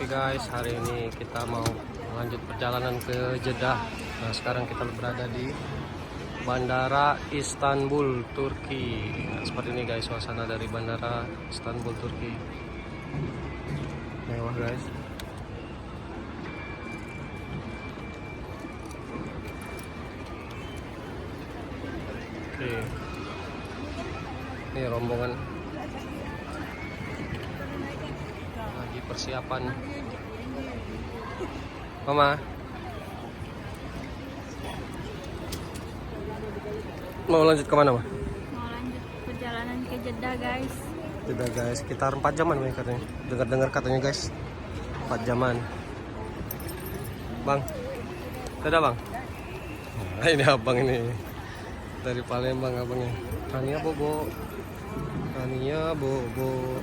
Oke guys, hari ini kita mau lanjut perjalanan ke Jeddah. Nah, sekarang kita berada di Bandara Istanbul, Turki. Nah, seperti ini guys suasana dari Bandara Istanbul, Turki. Mewah guys. Oke. Ini rombongan lagi persiapan. Mama mau lanjut kemana, Ma? Mau lanjut perjalanan ke Jeddah guys. Jeddah guys, sekitar 4 jaman katanya. Dengar-dengar katanya guys 4 jaman. Bang, dadah bang. Nah, ini abang ini dari Palembang abangnya. Tania Bobo, Tania Bobo.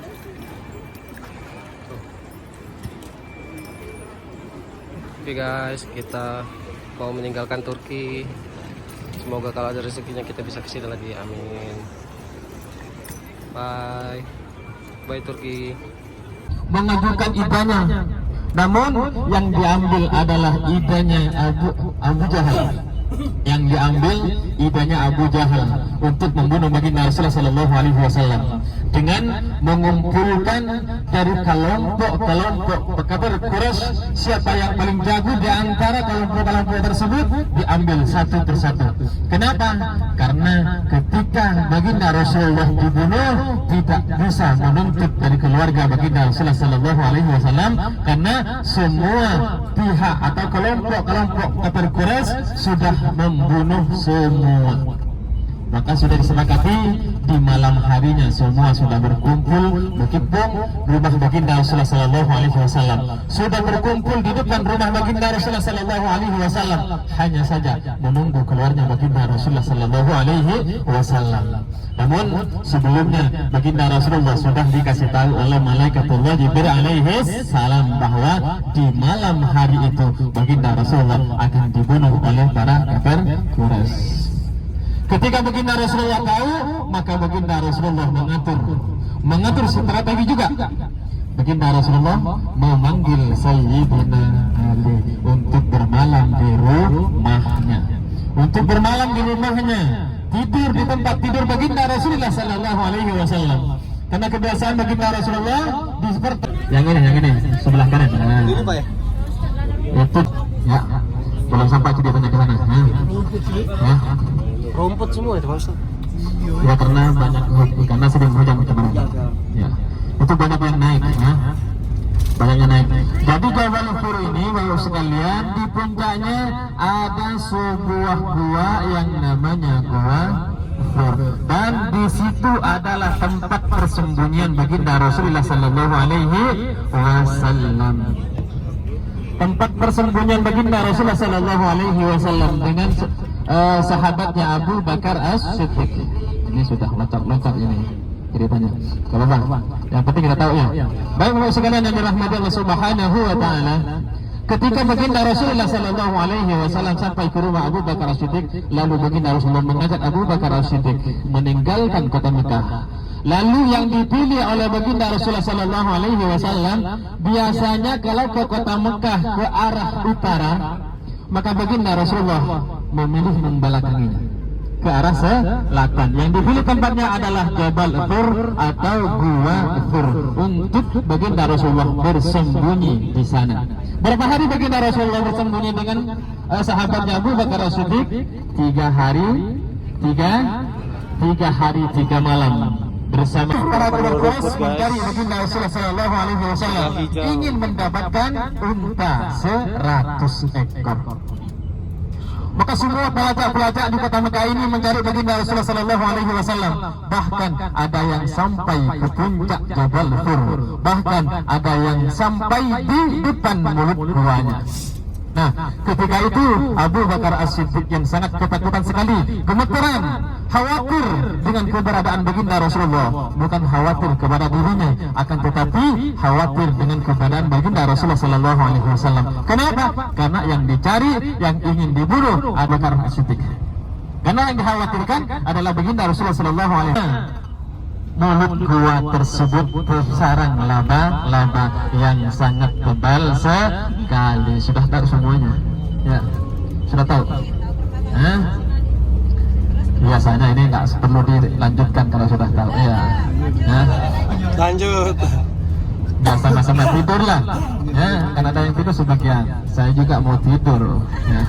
Oke guys, kita mau meninggalkan Turki. Semoga kalau ada rezekinya kita bisa kesini lagi, amin. Bye, bye Turki. Mengajukan idanya, namun yang diambil adalah idanya Abu Jahal. Yang diambil idanya Abu Jahal untuk membunuh baginda Rasulullah Sallallahu Alaihi Wasallam dengan mengumpulkan dari kelompok pekabar Quraisy, siapa yang paling jago di antara kelompok tersebut diambil satu persatu. Kenapa? Karena ketika baginda Rasulullah dibunuh tidak bisa menuntut dari keluarga baginda Rasulullah Sallallahu Alaihi Wasallam karena semua pihak atau kelompok kafir Quraisy sudah membunuh semua. Maka sudah disepakati di malam harinya semua sudah berkumpul berkepung rumah baginda Rasulullah Sallallahu Alaihi Wasallam. Sudah berkumpul di depan rumah baginda Rasulullah Sallallahu Alaihi Wasallam. Hanya saja menunggu keluarnya baginda Rasulullah Sallallahu Alaihi Wasallam. Namun sebelumnya baginda Rasulullah sudah dikasih tahu oleh malaikatullah Jibril alaihi salam bahwa di malam hari itu baginda Rasulullah akan dibunuh oleh para kafir Quraisy. Ketika baginda Rasulullah tahu, maka baginda Rasulullah mengatur strategi juga. Baginda Rasulullah memanggil Sayyidina Ali untuk bermalam di rumahnya. Untuk bermalam di rumahnya, tidur di tempat tidur baginda Rasulullah Sallallahu Alaihi Wasallam. Karena kebiasaan baginda Rasulullah di seperti yang ini sebelah kanan. Nah, ini Pak ya? Itu ya. Belum sampai ceritanya ke sana. Ya. Rumput semua itu maksud. Ya karena sering hujan kemarin. Ya. Itu banyak yang naik ya. Banyaknya naik. Jadi Jabal Nur ini Bapak sekalian, di puncaknya ada sebuah gua yang namanya Gua Nur. Dan di situ adalah tempat persembunyian baginda Rasulullah Sallallahu Alaihi Wasallam. Tempat persembunyian baginda Rasulullah Sallallahu Alaihi Wasallam dengan sahabatnya Abu Bakar As-Siddiq. Ini sudah loncat ini ceritanya. Kalau bang, yang penting kita tahu ya. Baik Bapak sekalian yang dirahmati Allah Subhanahu wa taala, ketika baginda Rasulullah Sallallahu Alaihi Wasallam sampai ke rumah Abu Bakar As-Siddiq, lalu baginda Rasulullah mengajak Abu Bakar As-Siddiq meninggalkan kota Mekah. Lalu yang dipilih oleh baginda Rasulullah Sallallahu Alaihi Wasallam, biasanya kalau ke kota Mekah ke arah utara, maka baginda Rasulullah memilih membelakanginya ke arah selatan. Yang dipilih tempatnya adalah Jabal Nur atau Gua Nur untuk baginda Rasulullah bersembunyi di sana. Berapa hari baginda Rasulullah bersembunyi dengan sahabatnya Abu Bakar As-Siddiq? 3 hari 3 malam bersama para Quraisy mencari baginda Rasulullah Sallallahu Alaihi Wasallam, ingin mendapatkan unta 100 ekor. Maka semua pelacak-pelacak di kota Mekah ini mencari baginda Rasulullah Sallallahu Alaihi Wasallam. Bahkan ada yang sampai ke puncak Jabal Nur, bahkan ada yang sampai di depan mulut guanya. Nah, ketika itu Abu Bakar As-Siddiq yang sangat ketakutan sekali, gemeteran, khawatir dengan keberadaan baginda Rasulullah. Bukan khawatir kepada dirinya, akan tetapi khawatir dengan keberadaan baginda Rasulullah Sallallahu Alaihi Wasallam. Kenapa? Karena yang dicari, yang ingin dibunuh Abu Bakar As-Siddiq. Karena yang dikhawatirkan adalah baginda Rasulullah Sallallahu Alaihi Wasallam. mulut gua tersebut bersarang laba-laba yang sangat tebal sekali. Sudah tahu semuanya? Ya, sudah tahu? Hah? Biasanya ini nggak perlu dilanjutkan kalau sudah tahu. Ya, ya. Lanjut. Ya sama-sama tidur lah. Ya, kan ada yang tidur sebagian. Saya juga mau tidur. Ya.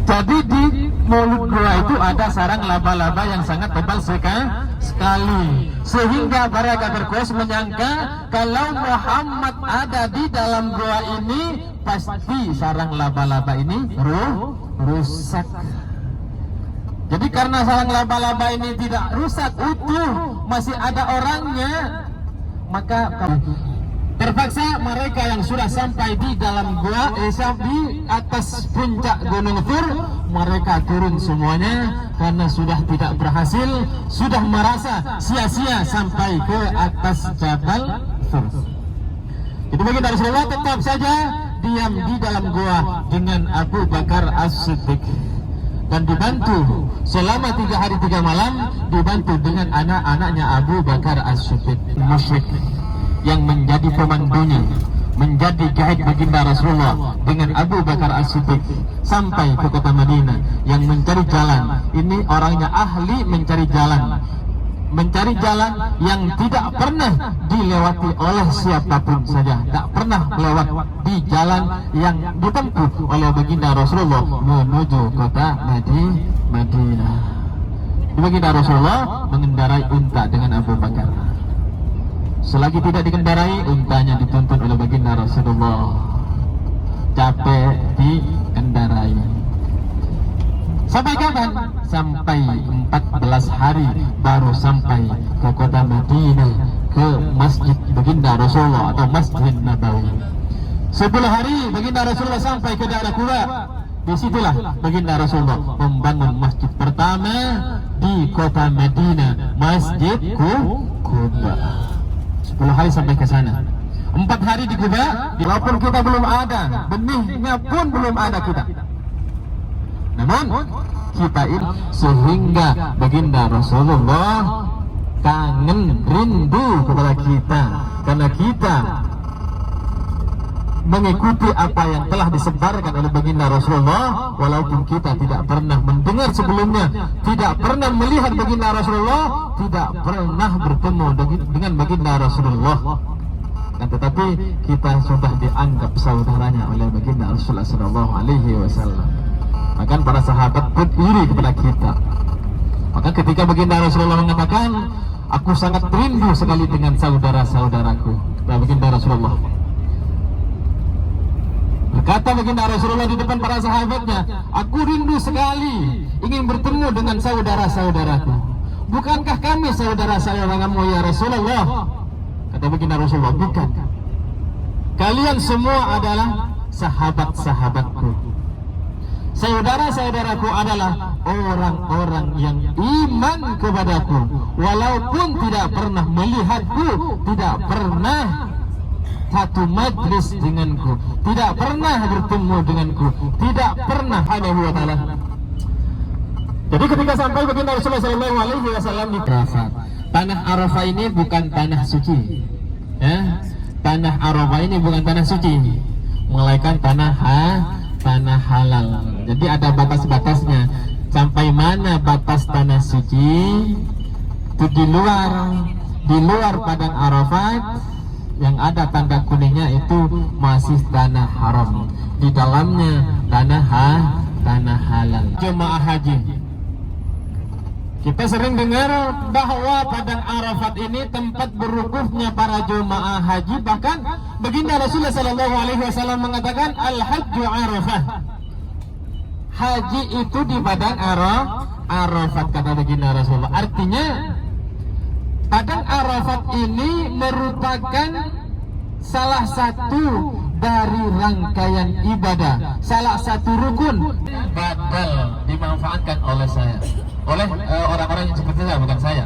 Jadi di mulut gua itu ada sarang laba-laba yang sangat tebal sekali, sehingga para kafir Quraisy menyangka kalau Muhammad ada di dalam gua ini pasti sarang laba-laba ini rusak. Jadi karena sarang laba-laba ini tidak rusak, utuh, masih ada orangnya, maka terpaksa mereka yang sudah sampai di dalam gua, di atas puncak Gunung Tur, mereka turun semuanya karena sudah tidak berhasil, sudah merasa sia-sia sampai ke atas Jabal Tur. Itu bagian dari Rasulullah tetap saja diam di dalam gua dengan Abu Bakar As-Siddiq dan dibantu selama 3 hari 3 malam, dibantu dengan anak-anaknya Abu Bakar As-Siddiq musyrik yang menjadi pemandunya, menjadi guide baginda Rasulullah dengan Abu Bakar As-Siddiq sampai ke kota Madinah yang mencari jalan. Ini orangnya ahli mencari jalan yang tidak pernah dilewati oleh siapapun saja, tak pernah lewat di jalan yang ditempuh oleh baginda Rasulullah menuju kota Madinah. Baginda Rasulullah mengendarai unta dengan Abu Bakar. Selagi tidak dikendarai, untanya dituntun oleh baginda Rasulullah. Capek dikendarai. Sampai kapan? Sampai 14 hari baru sampai ke kota Madinah, ke masjid baginda Rasulullah atau Masjid Nabawi. 10 hari baginda Rasulullah sampai ke daerah Quba. Disitulah baginda Rasulullah membangun masjid pertama di kota Madinah, Masjid Quba. 10 hari sampai ke sana. 4 hari di Quba, walaupun kita belum ada, benihnya pun belum ada kita. Namun kita ini sehingga baginda Rasulullah kangen, rindu kepada kita, karena kita mengikuti apa yang telah disebarkan oleh baginda Rasulullah, walaupun kita tidak pernah mendengar sebelumnya, tidak pernah melihat baginda Rasulullah, tidak pernah bertemu dengan baginda Rasulullah, dan tetapi kita sudah dianggap saudaranya oleh baginda Rasulullah SAW. Maka para sahabat pun iri kepada kita. Maka ketika baginda Rasulullah mengatakan, aku sangat rindu sekali dengan saudara-saudaraku, kata baginda Rasulullah. Berkata baginda Rasulullah di depan para sahabatnya, aku rindu sekali ingin bertemu dengan saudara-saudaraku. Bukankah kami saudara-saudaramu ya Rasulullah? Kata baginda Rasulullah, bukan. Kalian semua adalah sahabat-sahabatku. Saudara-saudaraku adalah orang-orang yang iman kepadaku, walaupun tidak pernah melihatku, tidak pernah satu majlis denganku, tidak pernah bertemu denganku, tidak pernah subhanahu wa ta'ala. Jadi ketika sampai baginda Rasulullah SAW di Arafah, tanah Arafah ini bukan tanah suci, ya. Tanah Arafah ini bukan tanah suci, melainkan tanah halal. Jadi ada batas-batasnya. Sampai mana batas tanah suci? Itu di luar padang Arafat yang ada tanda kuningnya itu masih tanah haram. Di dalamnya tanah halal. Jemaah haji, kita sering dengar bahwa padang Arafat ini tempat berwukufnya para jemaah haji. Bahkan baginda Rasulullah SAW mengatakan al-hajju Arafah. Haji itu di padang Arafat, kata baginda Rasulullah. Artinya padang Arafat ini merupakan salah satu dari rangkaian ibadah, salah satu rukun badal dimanfaatkan oleh saya, oleh orang-orang yang seperti saya, bukan saya.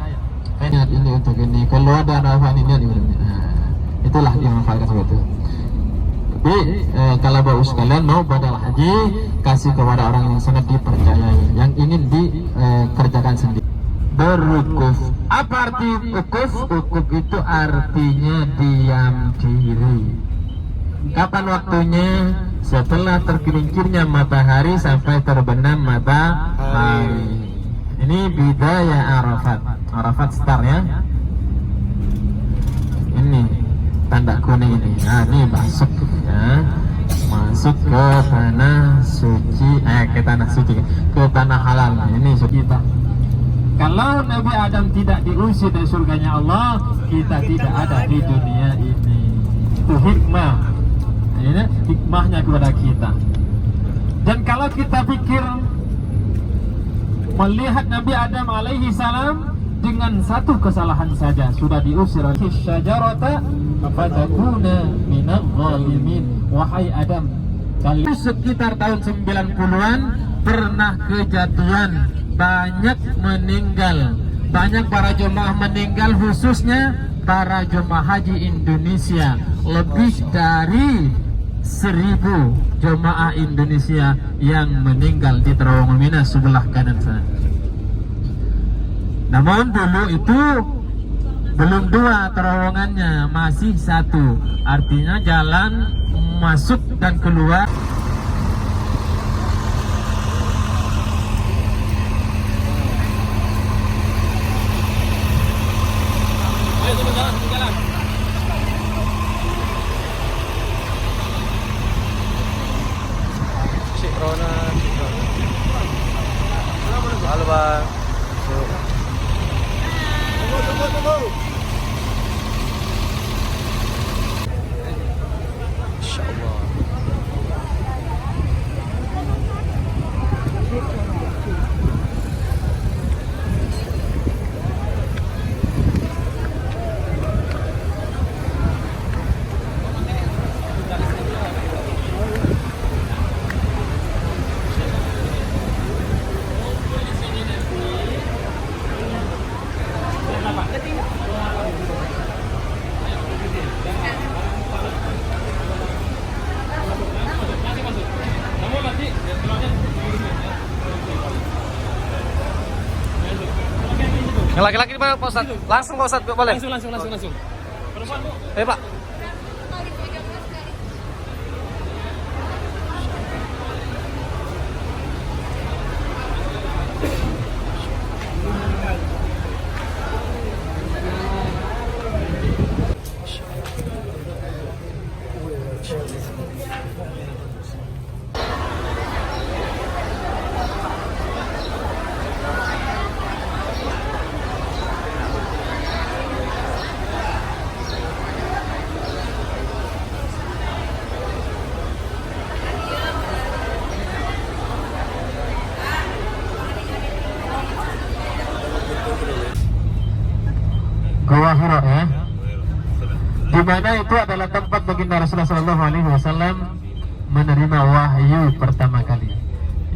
Ingat ini untuk ini, kalau ada Arafat ini, itulah dimanfaatkan seperti itu. Tapi kalau bapak sekalian mau badal haji, kasih kepada orang yang sangat dipercayai, yang ingin dikerjakan sendiri. berwukuf. Apa arti wukuf? Wukuf itu artinya diam diri. Kapan waktunya? Setelah tergelincirnya matahari sampai terbenam matahari. Ini bidaya Arafat. Arafat start ya. Ini tanda kuning ini. Nah, ini masuk ya. Masuk ke tanah suci, ke tanah suci, ke tanah halal. Ini suci kita. Kalau Nabi Adam tidak diusir dari surganya Allah, kita tidak ada di dunia ini. Itu hikmah. Ini hikmahnya kepada kita. Dan kalau kita pikir melihat Nabi Adam alaihi salam dengan satu kesalahan saja sudah diusir oleh syajarata fatakuna minal zalimin. Wahai Adam, kali sekitar tahun 90-an pernah kejadian, banyak meninggal, banyak para jemaah meninggal, khususnya para jemaah haji Indonesia. Lebih dari 1000 jemaah Indonesia yang meninggal di terowongan Mina sebelah kanan sana. Namun dulu itu belum 2 terowongannya, masih 1. Artinya jalan masuk dan keluar. Halo Bang. Insyaallah. Yang laki-laki di mana Pak Ustadz? Langsung Pak Ustadz, boleh? Langsung. Perempuan Bu. Pak. Gua Hira ya, di mana itu adalah tempat baginda Rasulullah SAW menerima wahyu pertama kali.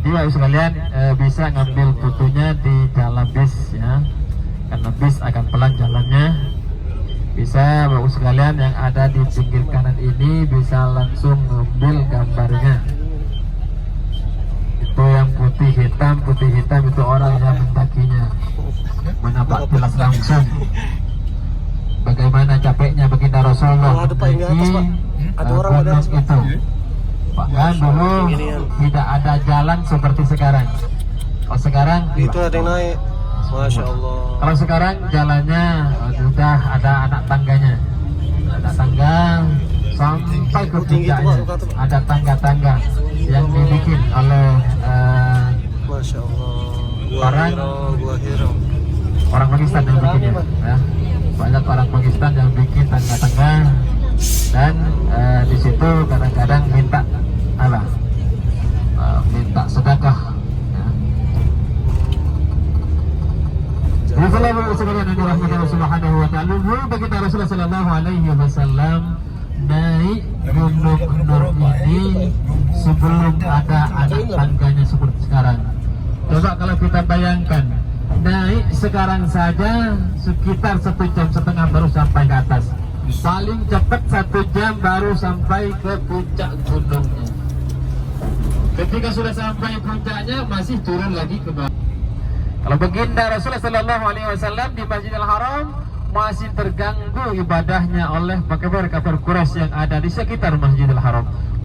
Jadi Bapak sekalian bisa ngambil fotonya di dalam bis ya, karena bis akan pelan jalannya. Bisa Bapak sekalian yang ada di pinggir kanan ini bisa langsung ngambil gambarnya. Itu yang putih hitam itu orang yang mendakinya, menampak jelas langsung bagaimana capeknya baginda Rasulullah mendaki gunung itu. Bahkan dulu tidak ada jalan seperti sekarang. Kalau sekarang itu ada yang naik. Masya Allah. Kalau sekarang jalannya sudah ada anak tangganya, ada tangga sampai ke puncaknya, ada tangga-tangga yang dibikin oleh Masya Allah. Orang Pakistan yang bikinnya ya. Banyak orang Pakistan yang bikin tangga-tangga, dan di situ kadang-kadang minta minta sedekah ya. Jadi kalau sekalian yang dirahmati Allah Subhanahu wa taala, baginda Rasulullah sallallahu alaihi wasallam naik gunung Nur ini sebelum ada anak tangganya seperti sekarang. Coba kalau kita bayangkan, naik sekarang saja sekitar 1,5 jam baru sampai ke atas. Paling cepat 1 jam baru sampai ke puncak gunungnya. Ketika sudah sampai puncaknya masih turun lagi ke bawah. Kalau baginda Rasulullah Sallallahu Alaihi Wasallam di Masjidil Haram masih terganggu ibadahnya oleh kafir-kafir Quraisy yang ada di sekitar Masjidil Haram.